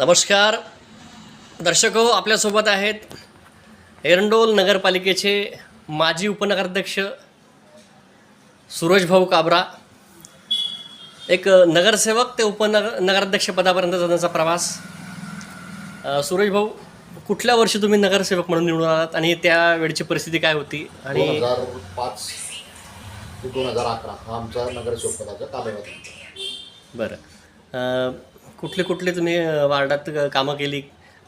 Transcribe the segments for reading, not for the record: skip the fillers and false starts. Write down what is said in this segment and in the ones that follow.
नमस्कार दर्शक हो, आपल्यासोबत आहेत एरंडोल नगरपालिकेचे माजी उपनगराध्यक्ष सूरजभाऊ काबरा. एक नगरसेवक ते नगराध्यक्षपदापर्यंतचा त्यांचा प्रवास. सूरजभाऊ, कुठल्या वर्षी तुम्ही नगरसेवक म्हणून निवडून आलात आणि त्यावेळची परिस्थिती काय होती? आणि 2005 ते 2011 हा आमचा नगरसेवक पदाचा कालावधी. बरं, कुठले कुठले तुम्ही वार्डात कामं केली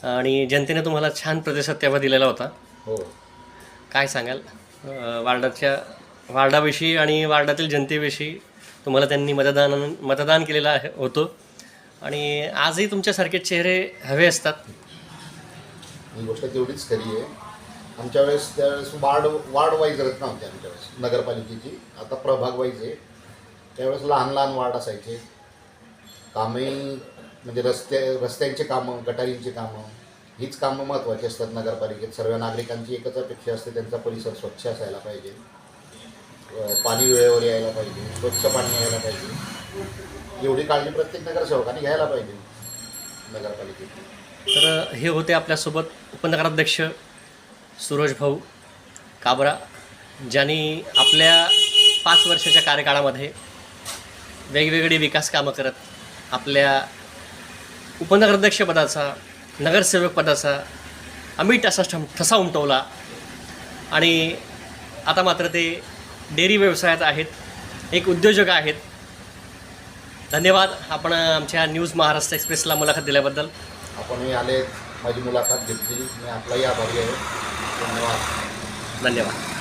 आणि जनतेने तुम्हाला छान प्रतिसाद तेव्हा दिलेला होता? हो, काय सांगाल वार्डाविषयी आणि वार्डातील जनतेविषयी? तुम्हाला त्यांनी मतदान केलेलं होतं आणि आजही तुमच्यासारखे चेहरे हवे असतात. ही गोष्ट तेवढीच खरी आहे. आमच्या वेळेस त्यावेळेस वार्ड वाईज रचना नव्हती आमच्या वेळेस नगरपालिकेची. आता प्रभाग वाईज आहे. त्यावेळेस लहान लहान वार्ड असायचे. कामही म्हणजे रस्त्यांचे कामं, गटारींची कामं, हीच कामं महत्त्वाची असतात नगरपालिकेत. सर्व नागरिकांची एकच अपेक्षा असते, त्यांचा परिसर स्वच्छ असायला पाहिजे, पाणी वेळेवर यायला पाहिजे, स्वच्छ पाणी यायला पाहिजे. एवढी काळजी प्रत्येक नगरसेवकाने घ्यायला पाहिजे नगरपालिकेत. तर हे होते आपल्यासोबत उपनगराध्यक्ष सूरजभाऊ काबरा, ज्यांनी आपल्या 5 वर्षाच्या कार्यकाळामध्ये वेगवेगळी विकास कामं करत आपल्या उपनगराध्यक्षपदाचा, नगरसेवक पदाचा अमिट असा ठसा उमटवला आणि आता मात्र ते डेअरी व्यवसायात आहेत, एक उद्योजक आहेत. धन्यवाद आपण आमच्या न्यूज महाराष्ट्र एक्सप्रेसला मुलाखत दिल्याबद्दल. आपणही आले, माझी मुलाखत घेतली, मी आपलाही आभारी आहे. धन्यवाद. धन्यवाद.